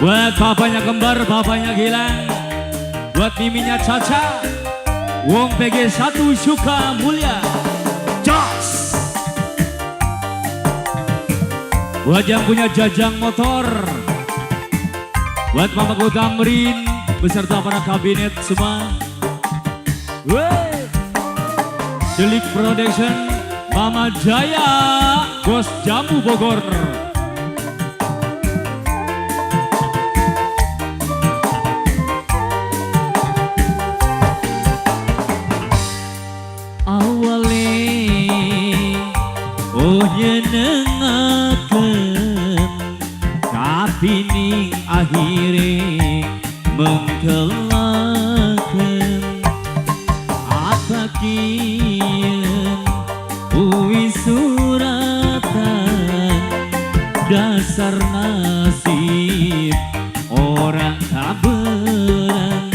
Buat bapaknya kembar, bapaknya Gilang. Buat miminya Caca. Wong PG1 Suka Mulia. Jos. Buat yang punya jajang motor. Buat Mamaku Tamrin beserta para kabinet semua. Delik Production, Mama Jaya, Bos Jamu Bogor. Nyenengaken tapi ning akhire mengkelaken apa kien uwi suratan dasar nasib orang kaberan.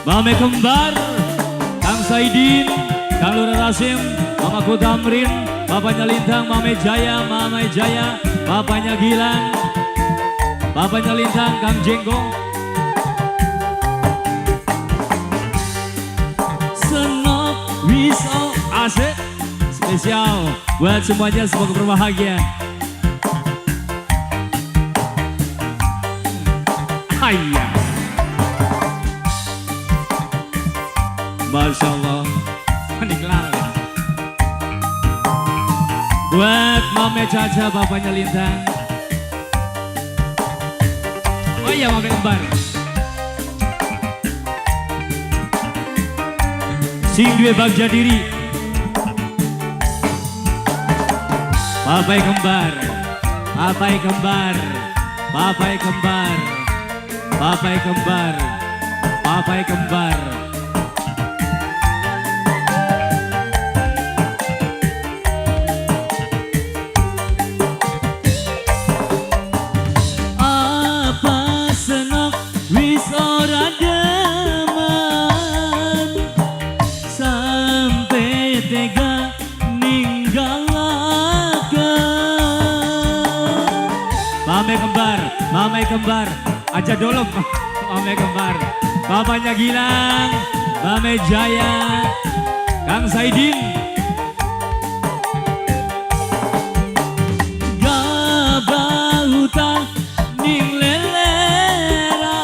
Mame Kembar, Kang Saidin, Kang Lura Rasim, Mamaku Tamrin, Bapaknya Lintang, Mame Jaya, Bapaknya Gilang, Bapaknya Lintang, Kang Jenggong. Senop Wiso Asik, spesial buat semuanya, semoga berbahagia. Ayah. Masya Allah, dikelar. Buat Mame Caca, bapaknya Lintang. Oh iya, Mame Kembar. Sing dua bagja diri. Papai Kembar, Papai Kembar, Papai Kembar, Papai Kembar, Papai Kembar. Mame Kembar, aja dolong Mame Kembar. Bapaknya Gilang, Mame Jaya, Kang Saidin. Gabahuta ning lelera,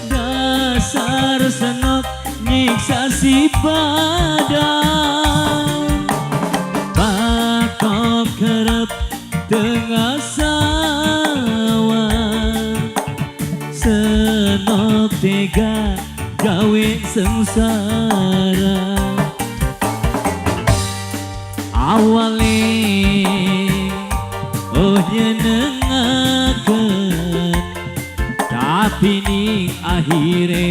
dasar senok nyiksa si badan. Batok kerep tengah senok tega gawe sengsara. Awale oh nyenengaken tapi ning akhire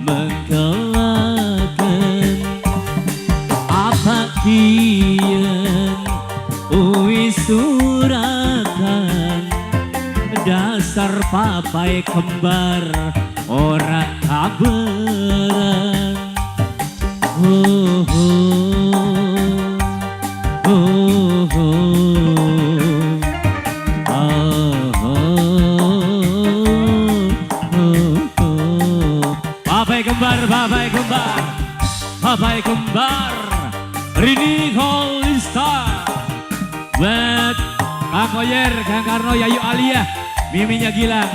mengkelaken. Apa kien uwi suratan dasar Papai Kembar ora kaberan. Papai Kembar, Papai Kembar, Papai Kembar, Rini Holista, buat Kang Koyer, Kang Karno, Yayu Alia, miminya Gilang.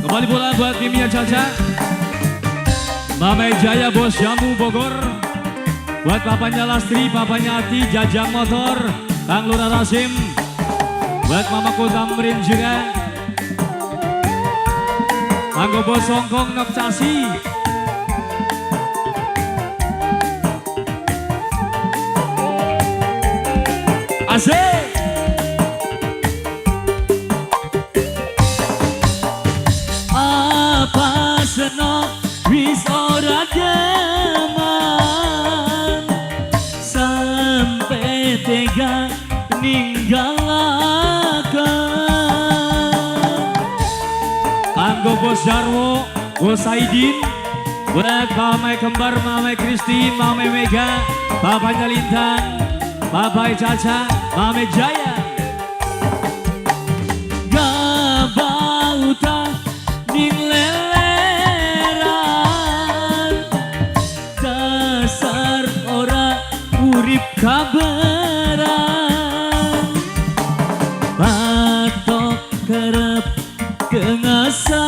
Kembali pula buat miminya Caca, Mame Jaya, Bos Jamu Bogor. Buat papanya Lastri, papanya Ati, Jajang Motor, Kang Lura Rasim. Buat Mamaku Tamrin juga. Manggo Bos Songkong Nopcasi. Asik. Apa senok wis ora deman sampai tega ninggalaken. Monggo Bos Jarwo, Bos Saidin, buat Mamai Kembar, Mamai Christine, Mamai Mega, Bapaknya Lintang, Bapak Caca, Mamai Jaya. Gabauta ning leleran, dasar ora urip kaberan, patok kerep kengasawan,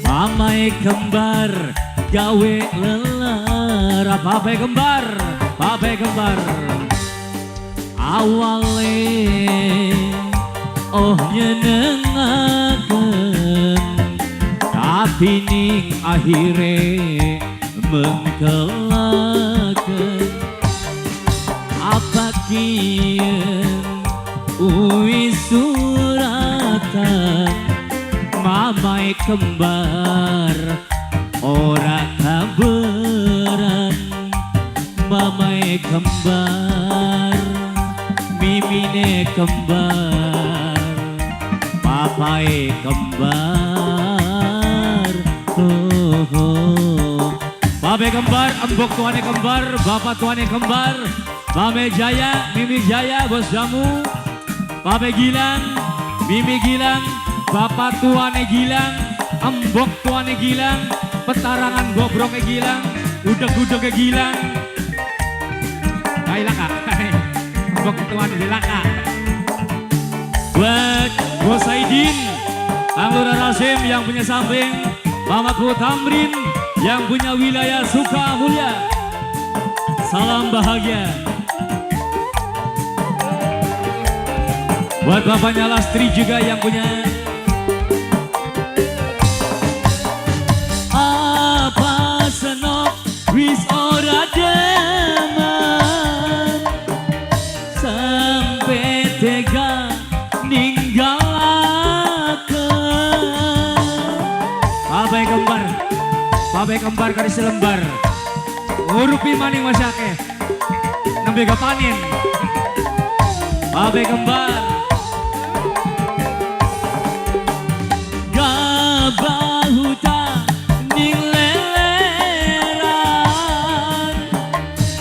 Mamai Kembar gawe lelara. Bapak Kembar, Bapak Kembar awale oh nyenengaken, tapi ning akhire mengkelaken. Apa kien uwi suratan, Mamai Kembar ora kaberan. Mamai Kembar mimine kembar, Papai Kembar. Papai Kembar, embok tuane kembar, bapak tuane kembar, Mame Jaya, Mimi Jaya, Bos Jamu, Papai Gilang, Mimi Gilang, bapak tuane Gilang, embok tuane Gilang, petarangan bobroknya Gilang, udek-udeknya Gilang. Baiklah kak, embok tuane Dilaka. Buat Bos Saidin, Kang Lurah Rasim yang punya samping, Mamaku Tamrin yang punya wilayah Sukamulya. Salam bahagia. Buat bapaknya Lastri juga yang punya. Apa senok wis ora demen, sampai tega ninggalaken. Papai Kembar, Papai Kembar kali selembar, ngurupi maning masyake, nembe panen. Papai Kembar gabahuta ning leleran,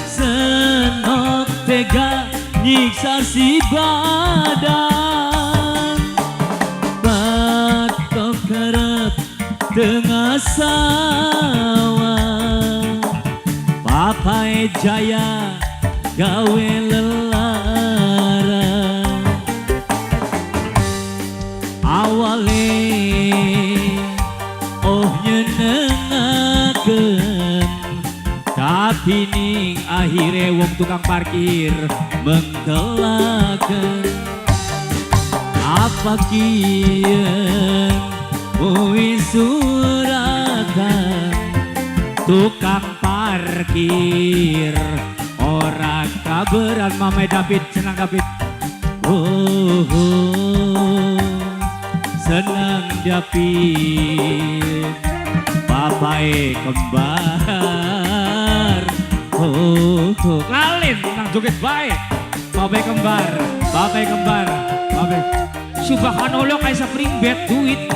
senok tega nyiksa si badan, batok kerep tengah sawah, Papai Jaya gawe lelara. Awale oh nyenengaken, tapi ning akhire wong tukang parkir mengkelaken. Apa kien uwi suratan, tukang parkir ora kaberan. Mamai David, senang David. Oh, oh, senang David. Papai Kembar. Oh, oh, lalin nang joget baik. Papai Kembar, Papai Kembar, Papai. Subhanallah kayak spring bed duit.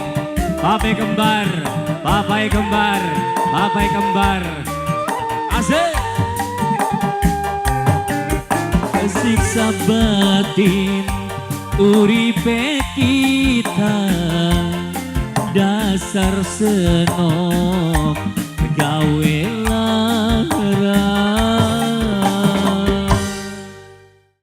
Papai Kembar, Papai Kembar, Papai Kembar. Asik. Kesiksa batin uripe kita, dasar senok gawe lara.